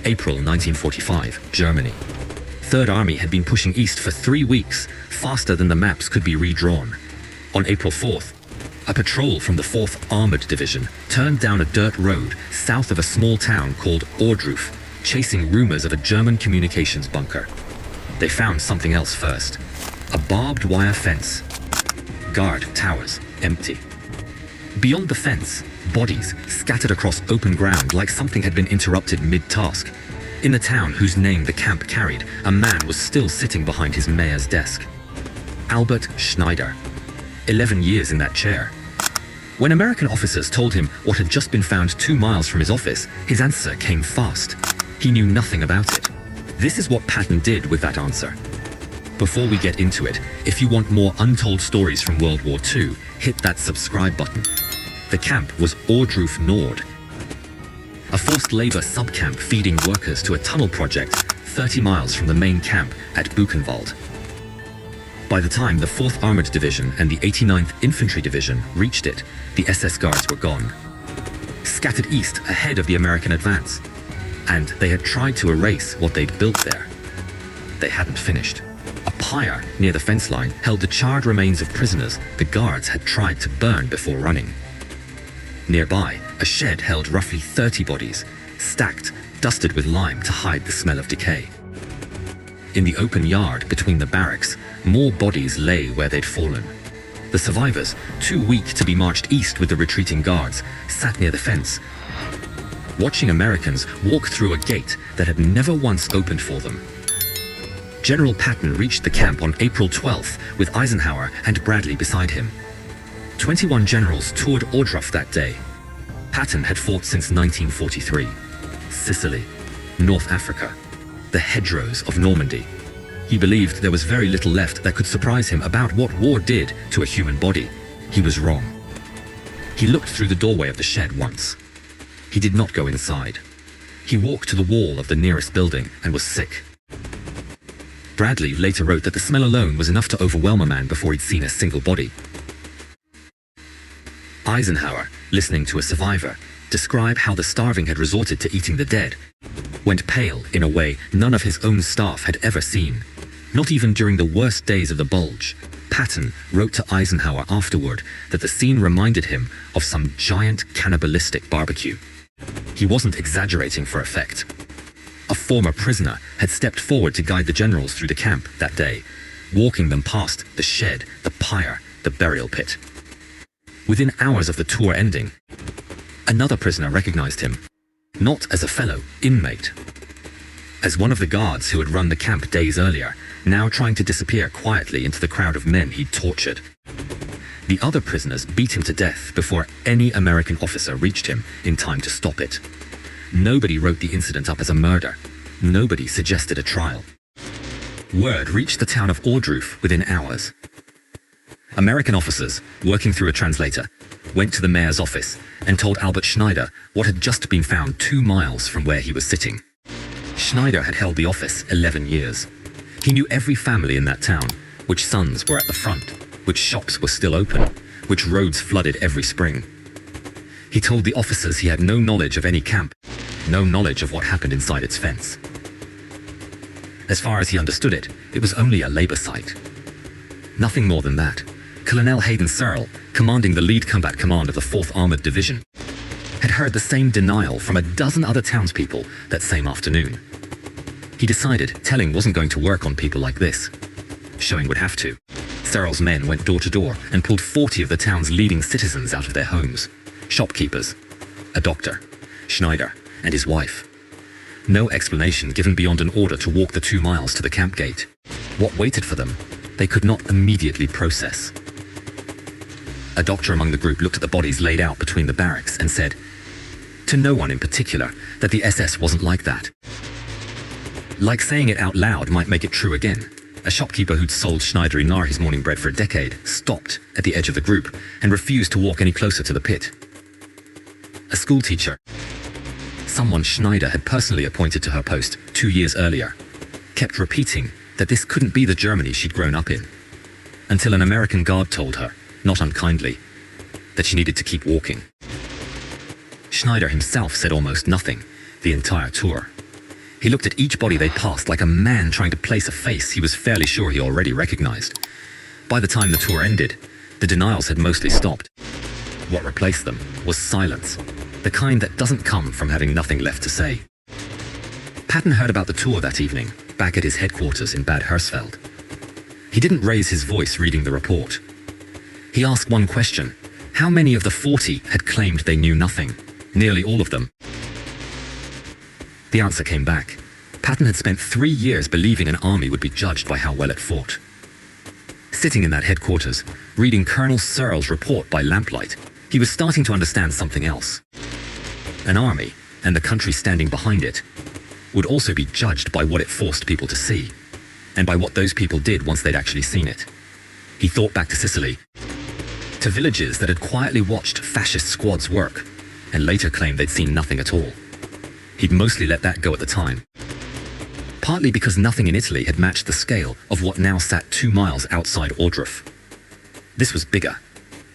April 1945, Germany. Third Army had been pushing east for 3 weeks, faster than the maps could be redrawn. On April 4th, a patrol from the 4th Armored Division turned down a dirt road south of a small town called Ohrdruf, chasing rumors of a German communications bunker. They found something else first. A barbed wire fence. Guard towers empty. Beyond the fence, bodies scattered across open ground like something had been interrupted mid-task. In the town whose name the camp carried, a man was still sitting behind his mayor's desk. Albert Schneider. 11 years in that chair. When American officers told him what had just been found 2 miles from his office, his answer came fast. He knew nothing about it. This is what Patton did with that answer. Before we get into it, if you want more untold stories from World War II, hit that subscribe button. The camp was Ohrdruf Nord, a forced labor subcamp feeding workers to a tunnel project 30 miles from the main camp at Buchenwald. By the time the 4th Armored Division and the 89th Infantry Division reached it, the SS guards were gone, scattered east ahead of the American advance, and they had tried to erase what they'd built there. They hadn't finished. A pyre near the fence line held the charred remains of prisoners the guards had tried to burn before running. Nearby, a shed held roughly 30 bodies, stacked, dusted with lime to hide the smell of decay. In the open yard between the barracks, more bodies lay where they'd fallen. The survivors, too weak to be marched east with the retreating guards, sat near the fence, watching Americans walk through a gate that had never once opened for them. General Patton reached the camp on April 12th with Eisenhower and Bradley beside him. 21 generals toured Ohrdruf that day. Patton had fought since 1943. Sicily, North Africa, the hedgerows of Normandy. He believed there was very little left that could surprise him about what war did to a human body. He was wrong. He looked through the doorway of the shed once. He did not go inside. He walked to the wall of the nearest building and was sick. Bradley later wrote that the smell alone was enough to overwhelm a man before he'd seen a single body. Eisenhower, listening to a survivor describe how the starving had resorted to eating the dead, went pale in a way none of his own staff had ever seen. Not even during the worst days of the Bulge. Patton wrote to Eisenhower afterward that the scene reminded him of some giant cannibalistic barbecue. He wasn't exaggerating for effect. A former prisoner had stepped forward to guide the generals through the camp that day, walking them past the shed, the pyre, the burial pit. Within hours of the tour ending, another prisoner recognized him, not as a fellow inmate, as one of the guards who had run the camp days earlier, now trying to disappear quietly into the crowd of men he'd tortured. The other prisoners beat him to death before any American officer reached him in time to stop it. Nobody wrote the incident up as a murder. Nobody suggested a trial. Word reached the town of Ohrdruf within hours. American officers, working through a translator, went to the mayor's office and told Albert Schneider what had just been found 2 miles from where he was sitting. Schneider had held the office 11 years. He knew every family in that town, which sons were at the front, which shops were still open, which roads flooded every spring. He told the officers he had no knowledge of any camp, no knowledge of what happened inside its fence. As far as he understood it, it was only a labor site. Nothing more than that. Colonel Hayden Searl, commanding the lead combat command of the 4th Armored Division, had heard the same denial from a dozen other townspeople that same afternoon. He decided telling wasn't going to work on people like this. Showing would have to. Searl's men went door to door and pulled 40 of the town's leading citizens out of their homes. Shopkeepers, a doctor, Schneider, and his wife. No explanation given beyond an order to walk the 2 miles to the camp gate. What waited for them, they could not immediately process. A doctor among the group looked at the bodies laid out between the barracks and said, to no one in particular, that the SS wasn't like that. Like saying it out loud might make it true again. A shopkeeper who'd sold Schneider his morning bread for a decade stopped at the edge of the group and refused to walk any closer to the pit. A schoolteacher, someone Schneider had personally appointed to her post 2 years earlier, kept repeating that this couldn't be the Germany she'd grown up in, until an American guard told her, not unkindly, that she needed to keep walking. Schneider himself said almost nothing the entire tour. He looked at each body they passed like a man trying to place a face he was fairly sure he already recognized. By the time the tour ended, the denials had mostly stopped. What replaced them was silence, the kind that doesn't come from having nothing left to say. Patton heard about the tour that evening, back at his headquarters in Bad Hersfeld. He didn't raise his voice reading the report. He asked one question: how many of the 40 had claimed they knew nothing? Nearly all of them. The answer came back. Patton had spent 3 years believing an army would be judged by how well it fought. Sitting in that headquarters, reading Colonel Searle's report by lamplight, he was starting to understand something else. An army, and the country standing behind it, would also be judged by what it forced people to see, and by what those people did once they'd actually seen it. He thought back to Sicily, to villages that had quietly watched fascist squads work, and later claimed they'd seen nothing at all. He'd mostly let that go at the time, partly because nothing in Italy had matched the scale of what now sat 2 miles outside Ohrdruf. This was bigger.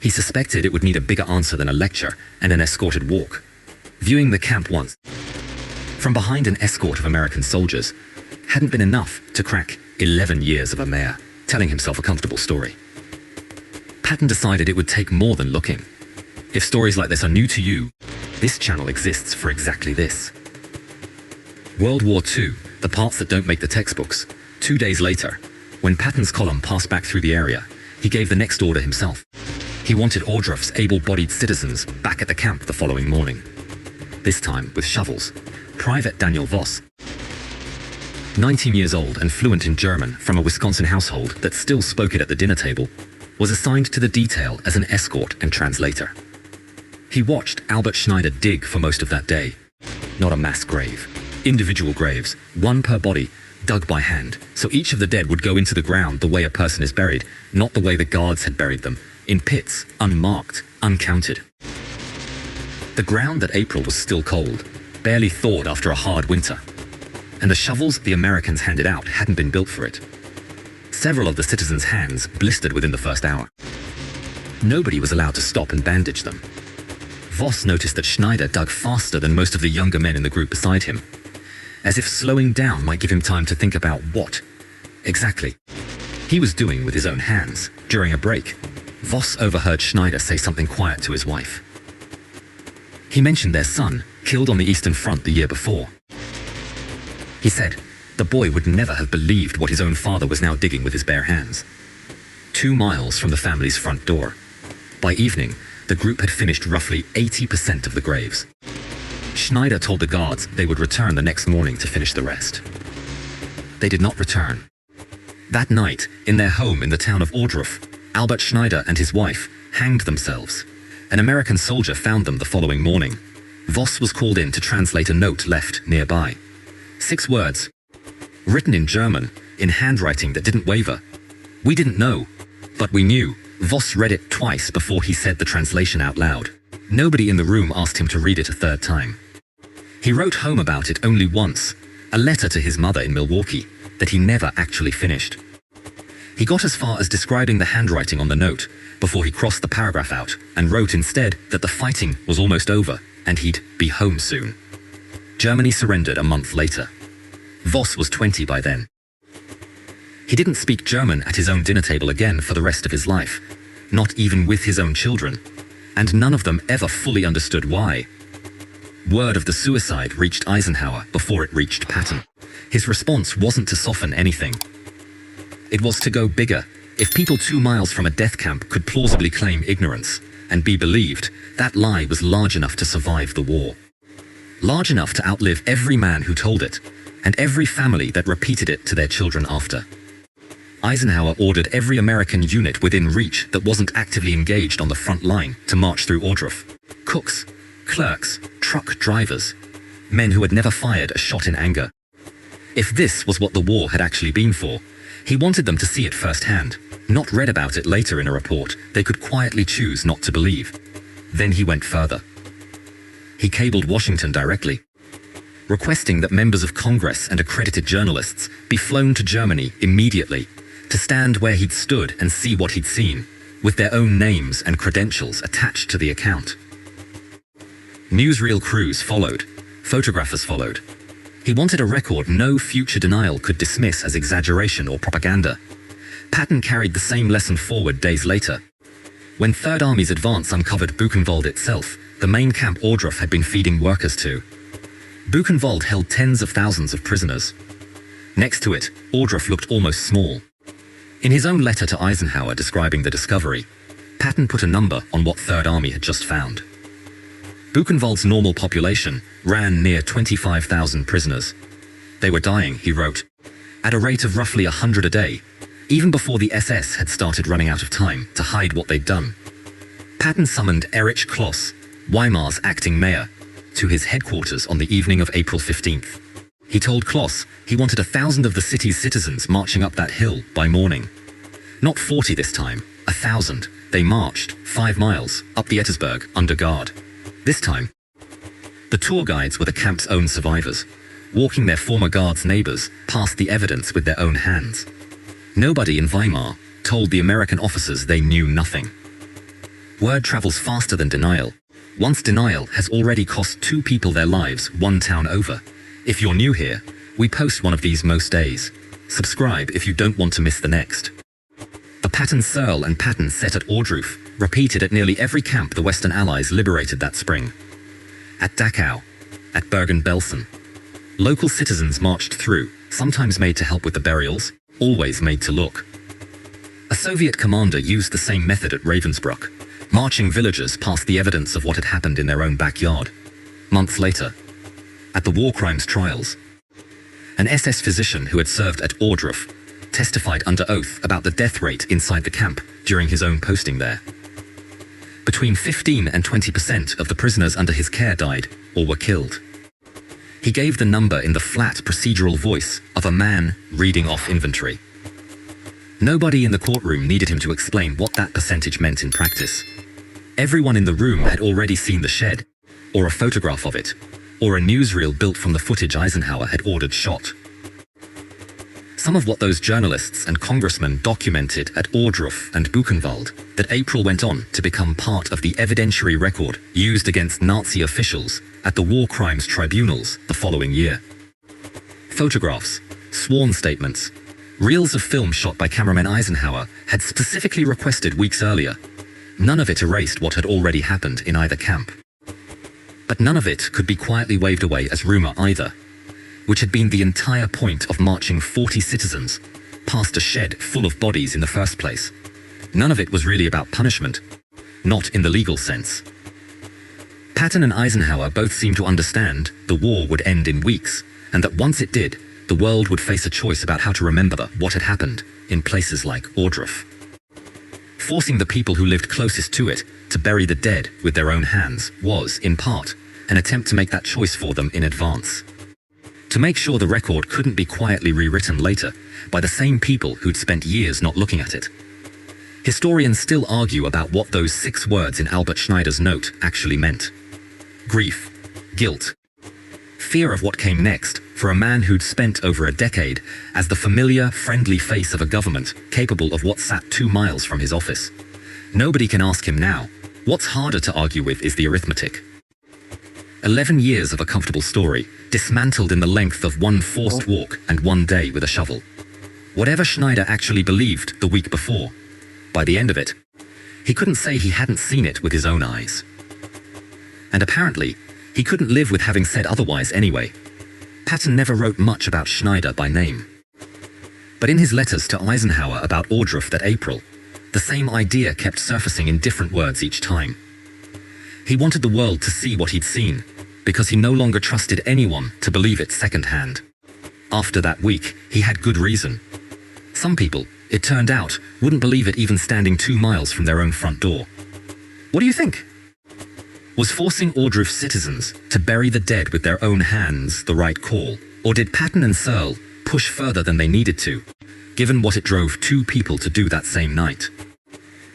He suspected it would need a bigger answer than a lecture and an escorted walk. Viewing the camp once from behind an escort of American soldiers hadn't been enough to crack 11 years of a mayor telling himself a comfortable story. Patton decided it would take more than looking. If stories like this are new to you, this channel exists for exactly this. World War II, the parts that don't make the textbooks. 2 days later, when Patton's column passed back through the area, he gave the next order himself. He wanted Ohrdruf's able-bodied citizens back at the camp the following morning. This time with shovels. Private Daniel Voss, 19 years old and fluent in German from a Wisconsin household that still spoke it at the dinner table, was assigned to the detail as an escort and translator. He watched Albert Schneider dig for most of that day. Not a mass grave. Individual graves, one per body, dug by hand, so each of the dead would go into the ground the way a person is buried, not the way the guards had buried them, in pits, unmarked, uncounted. The ground that April was still cold, barely thawed after a hard winter, and the shovels the Americans handed out hadn't been built for it. Several of the citizens' hands blistered within the first hour. Nobody was allowed to stop and bandage them. Voss noticed that Schneider dug faster than most of the younger men in the group beside him, as if slowing down might give him time to think about what, exactly, he was doing with his own hands. During a break, Voss overheard Schneider say something quiet to his wife. He mentioned their son, killed on the Eastern Front the year before. He said the boy would never have believed what his own father was now digging with his bare hands. 2 miles from the family's front door. By evening, the group had finished roughly 80% of the graves. Schneider told the guards they would return the next morning to finish the rest. They did not return. That night, in their home in the town of Ohrdruf, Albert Schneider and his wife hanged themselves. An American soldier found them the following morning. Voss was called in to translate a note left nearby. 6 words, written in German, in handwriting that didn't waver. We didn't know, but we knew. Voss read it twice before he said the translation out loud. Nobody in the room asked him to read it a third time. He wrote home about it only once, a letter to his mother in Milwaukee, that he never actually finished. He got as far as describing the handwriting on the note before he crossed the paragraph out and wrote instead that the fighting was almost over and he'd be home soon. Germany surrendered a month later. Voss was 20 by then. He didn't speak German at his own dinner table again for the rest of his life, not even with his own children, and none of them ever fully understood why. Word of the suicide reached Eisenhower before it reached Patton. His response wasn't to soften anything. It was to go bigger. If people 2 miles from a death camp could plausibly claim ignorance and be believed, that lie was large enough to survive the war. Large enough to outlive every man who told it, and every family that repeated it to their children after. Eisenhower ordered every American unit within reach that wasn't actively engaged on the front line to march through Ohrdruf. Cooks, clerks, truck drivers, men who had never fired a shot in anger. If this was what the war had actually been for, he wanted them to see it firsthand, not read about it later in a report they could quietly choose not to believe. Then he went further. He cabled Washington directly, requesting that members of Congress and accredited journalists be flown to Germany immediately to stand where he'd stood and see what he'd seen, with their own names and credentials attached to the account. Newsreel crews followed, photographers followed. He wanted a record no future denial could dismiss as exaggeration or propaganda. Patton carried the same lesson forward days later. When Third Army's advance uncovered Buchenwald itself, the main camp Ohrdruf had been feeding workers to. Buchenwald held tens of thousands of prisoners. Next to it, Ohrdruf looked almost small. In his own letter to Eisenhower describing the discovery, Patton put a number on what Third Army had just found. Buchenwald's normal population ran near 25,000 prisoners. They were dying, he wrote, at a rate of roughly 100 a day, even before the SS had started running out of time to hide what they'd done. Patton summoned Erich Kloss, Weimar's acting mayor, to his headquarters on the evening of April 15th. He told Kloss he wanted 1,000 of the city's citizens marching up that hill by morning. Not 40 this time, 1,000. They marched 5 miles up the Ettersberg under guard. This time, the tour guides were the camp's own survivors, walking their former guards' neighbors past the evidence with their own hands. Nobody in Weimar told the American officers they knew nothing. Word travels faster than denial. Once denial has already cost 2 people their lives 1 town over. If you're new here, we post one of these most days. Subscribe if you don't want to miss the next. The Patton Searl and Patton set at Ohrdruf repeated at nearly every camp the Western Allies liberated that spring. At Dachau, at Bergen-Belsen. Local citizens marched through, sometimes made to help with the burials, always made to look. A Soviet commander used the same method at Ravensbrück, marching villagers past the evidence of what had happened in their own backyard. Months later, at the war crimes trials, an SS physician who had served at Ohrdruf testified under oath about the death rate inside the camp during his own posting there. Between 15 and 20% of the prisoners under his care died or were killed. He gave the number in the flat procedural voice of a man reading off inventory. Nobody in the courtroom needed him to explain what that percentage meant in practice. Everyone in the room had already seen the shed, or a photograph of it, or a newsreel built from the footage Eisenhower had ordered shot. Some of what those journalists and congressmen documented at Ohrdruf and Buchenwald that April went on to become part of the evidentiary record used against Nazi officials at the war crimes tribunals the following year. Photographs, sworn statements, reels of film shot by cameraman Eisenhower had specifically requested weeks earlier. None of it erased what had already happened in either camp. But none of it could be quietly waved away as rumor either, which had been the entire point of marching 40 citizens past a shed full of bodies in the first place. None of it was really about punishment, not in the legal sense. Patton and Eisenhower both seemed to understand the war would end in weeks, and that once it did, the world would face a choice about how to remember what had happened in places like Ohrdruf. Forcing the people who lived closest to it to bury the dead with their own hands was, in part, an attempt to make that choice for them in advance. To make sure the record couldn't be quietly rewritten later by the same people who'd spent years not looking at it. Historians still argue about what those 6 words in Albert Schneider's note actually meant. Grief, guilt, fear of what came next for a man who'd spent over a decade as the familiar, friendly face of a government capable of what sat 2 miles from his office. Nobody can ask him now. What's harder to argue with is the arithmetic. 11 years of a comfortable story, dismantled in the length of 1 forced walk and 1 day with a shovel. Whatever Schneider actually believed the week before, by the end of it, he couldn't say he hadn't seen it with his own eyes. And apparently, he couldn't live with having said otherwise anyway. Patton never wrote much about Schneider by name. But in his letters to Eisenhower about Ohrdruf that April, the same idea kept surfacing in different words each time. He wanted the world to see what he'd seen, because he no longer trusted anyone to believe it secondhand. After that week, he had good reason. Some people, it turned out, wouldn't believe it even standing 2 miles from their own front door. What do you think? Was forcing Ohrdruf citizens to bury the dead with their own hands the right call? Or did Patton and Searl push further than they needed to, given what it drove 2 people to do that same night?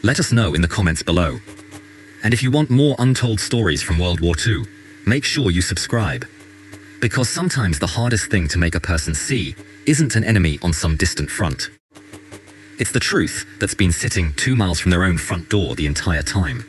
Let us know in the comments below. And if you want more untold stories from World War II, make sure you subscribe. Because sometimes the hardest thing to make a person see isn't an enemy on some distant front. It's the truth that's been sitting 2 miles from their own front door the entire time.